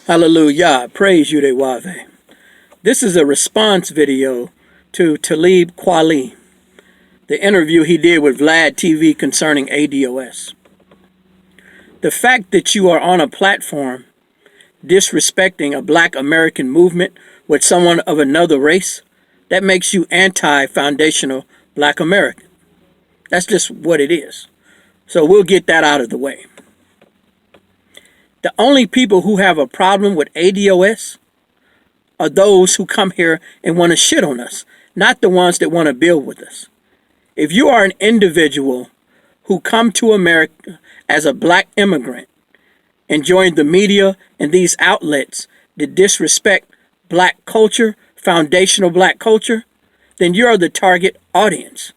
Hallelujah. Praise you, Wave. This is a response video to Talib Kweli, the interview he did with Vlad TV concerning ADOS. The fact that you are on a platform disrespecting a black American movement with someone of another race, that makes you anti-foundational black American. That's just what it is. So we'll get that out of the way. The only people who have a problem with ADOS are those who come here and want to shit on us, not the ones that want to build with us. If you are an individual who come to America as a black immigrant and join the media and these outlets that disrespect black culture, foundational black culture, then you are the target audience.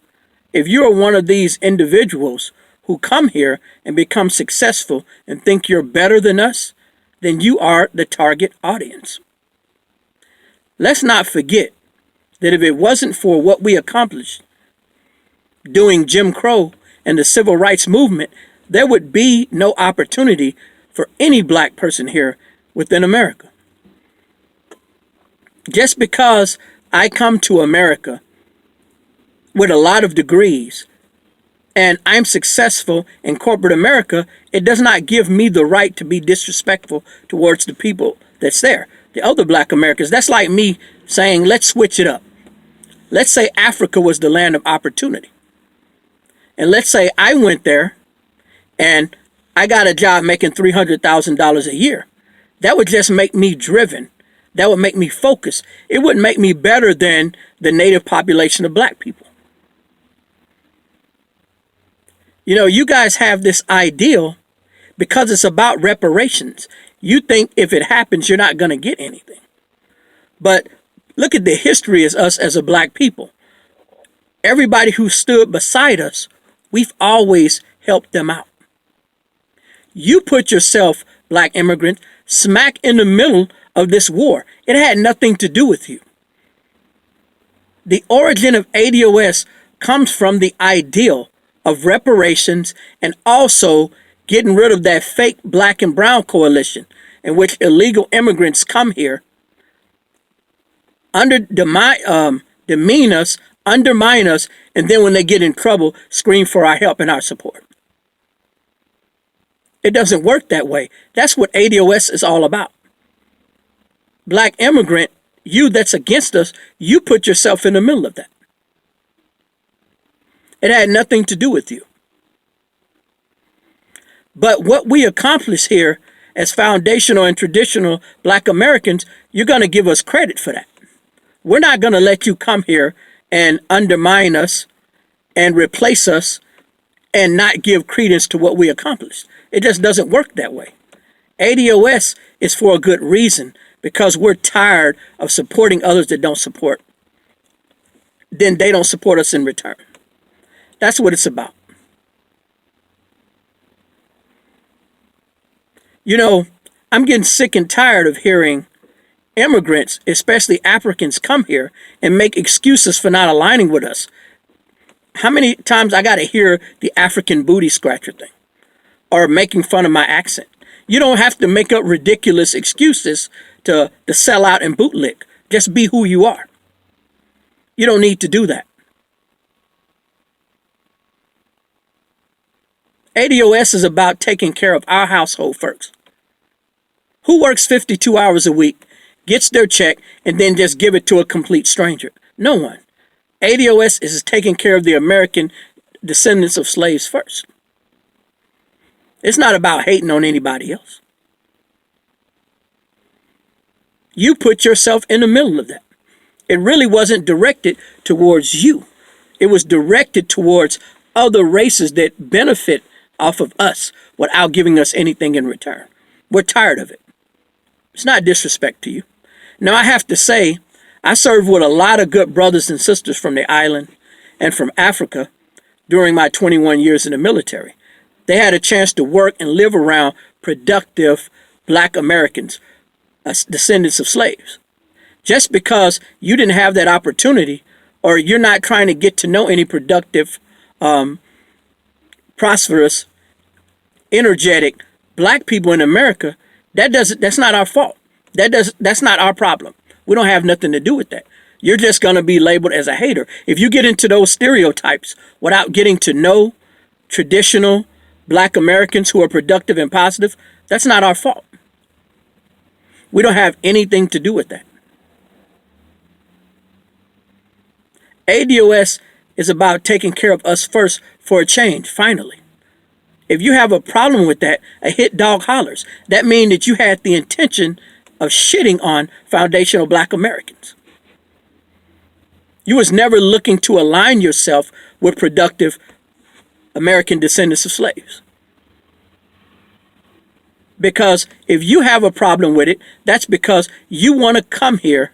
If you are one of these individuals who come here and become successful and think you're better than us, then you are the target audience. Let's not forget that if it wasn't for what we accomplished doing Jim Crow and the civil rights movement, there would be no opportunity for any black person here within America. Just because I come to America with a lot of degrees and I'm successful in corporate America, it does not give me the right to be disrespectful towards the people that's there. The other black Americans, that's like me saying, let's switch it up. Let's say Africa was the land of opportunity. And let's say I went there and I got a job making $300,000 a year. That would just make me driven. That would make me focus. It wouldn't make me better than the native population of black people. You know, you guys have this ideal because it's about reparations. You think if it happens, you're not going to get anything. But look at the history as us as a black people. Everybody who stood beside us, we've always helped them out. You put yourself, black immigrant, smack in the middle of this war. It had nothing to do with you. The origin of ADOS comes from the ideal of reparations and also getting rid of that fake black and brown coalition in which illegal immigrants come here, demean us, undermine us, and then when they get in trouble, scream for our help and our support. It doesn't work that way. That's what ADOS is all about. Black immigrant, you that's against us, you put yourself in the middle of that. It had nothing to do with you. But what we accomplish here as foundational and traditional black Americans, you're going to give us credit for that. We're not going to let you come here and undermine us and replace us and not give credence to what we accomplished. It just doesn't work that way. ADOS is for a good reason, because we're tired of supporting others that don't support. Then they don't support us in return. That's what it's about. You know, I'm getting sick and tired of hearing immigrants, especially Africans, come here and make excuses for not aligning with us. How many times I got to hear the African booty scratcher thing or making fun of my accent? You don't have to make up ridiculous excuses to sell out and bootlick. Just be who you are. You don't need to do that. ADOS is about taking care of our household first. Who works 52 hours a week, gets their check, and then just give it to a complete stranger? No one. ADOS is taking care of the American descendants of slaves first. It's not about hating on anybody else. You put yourself in the middle of that. It really wasn't directed towards you. It was directed towards other races that benefit off of us without giving us anything in return. We're tired of it. It's not disrespect to you. Now, I have to say, I served with a lot of good brothers and sisters from the island and from Africa during my 21 years in the military. They had a chance to work and live around productive black Americans, descendants of slaves. Just because you didn't have that opportunity, or you're not trying to get to know any productive, prosperous, energetic black people in America, that's not our fault. That's not our problem. We don't have nothing to do with that. You're just going to be labeled as a hater. If you get into those stereotypes without getting to know traditional Black Americans who are productive and positive, that's not our fault. We don't have anything to do with that. ADOS is about taking care of us first for a change, finally. If you have a problem with that, a hit dog hollers. That means that you had the intention of shitting on foundational Black Americans. You was never looking to align yourself with productive American descendants of slaves. Because if you have a problem with it, that's because you want to come here,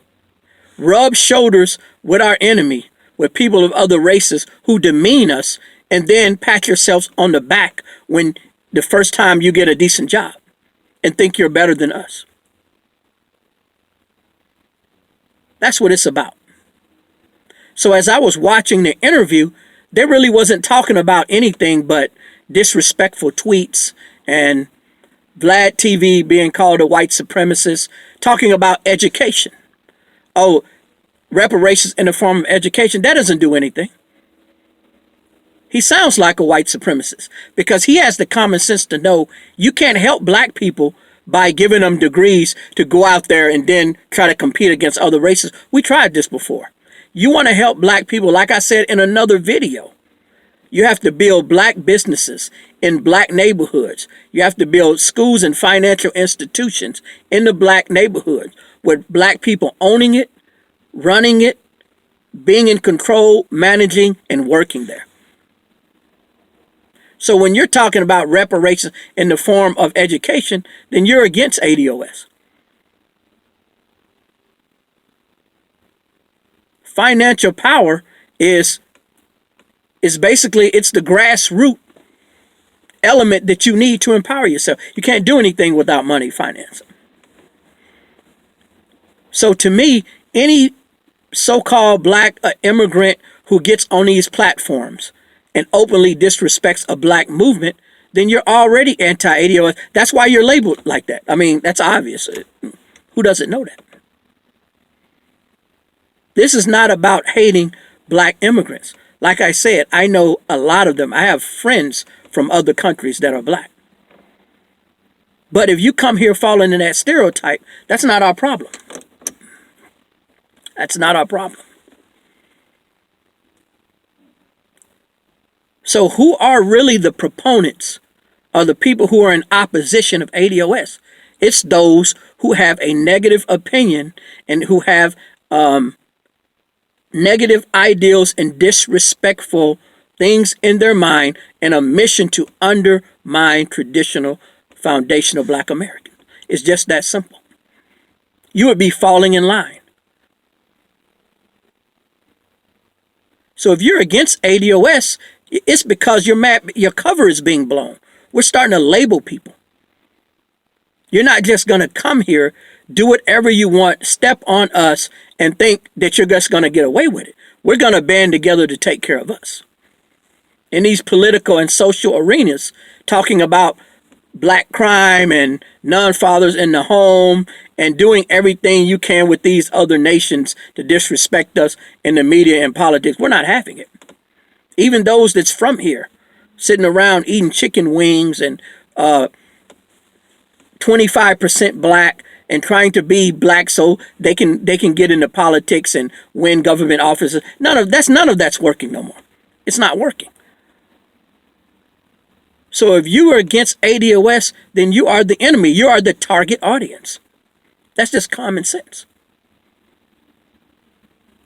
rub shoulders with our enemy, with people of other races who demean us, and then pat yourselves on the back when the first time you get a decent job and think you're better than us. That's what it's about. So as I was watching the interview, they really wasn't talking about anything but disrespectful tweets and Vlad TV being called a white supremacist, talking about education. Oh, reparations in the form of education, that doesn't do anything. He sounds like a white supremacist because he has the common sense to know you can't help Black people by giving them degrees to go out there and then try to compete against other races. We tried this before. You want to help Black people, like I said in another video, you have to build Black businesses in Black neighborhoods. You have to build schools and financial institutions in the Black neighborhoods with Black people owning it, running it, being in control, managing, and working there. So when you're talking about reparations in the form of education, then you're against ADOS. Financial power is basically, it's the grassroots element that you need to empower yourself. You can't do anything without money financing. So to me, any so-called Black immigrant who gets on these platforms and openly disrespects a Black movement, then you're already anti-ADOS. That's why you're labeled like that. I mean, that's obvious. Who doesn't know that? This is not about hating Black immigrants. Like I said, I know a lot of them. I have friends from other countries that are Black. But if you come here falling in that stereotype, that's not our problem. That's not our problem. So who are really the proponents or the people who are in opposition of ADOS? It's those who have a negative opinion and who have negative ideals and disrespectful things in their mind and a mission to undermine traditional foundational Black Americans. It's just that simple. You would be falling in line. So if you're against ADOS, it's because you're mad, your cover is being blown. We're starting to label people. You're not just going to come here, do whatever you want, step on us, and think that you're just going to get away with it. We're going to band together to take care of us. In these political and social arenas, talking about Black crime and non-fathers in the home and doing everything you can with these other nations to disrespect us in the media and politics, we're not having it. Even those that's from here, sitting around eating chicken wings and 25% Black and trying to be Black so they can get into politics and win government offices. None of that's working no more. It's not working. So if you are against ADOS, then you are the enemy. You are the target audience. That's just common sense.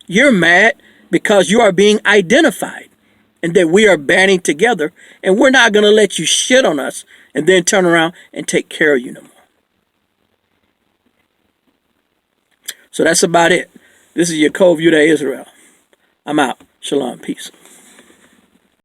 You're mad because you are being identified and that we are banding together, and we're not going to let you shit on us and then turn around and take care of you no more. So that's about it. This is your Cove Uday Israel. I'm out. Shalom. Peace.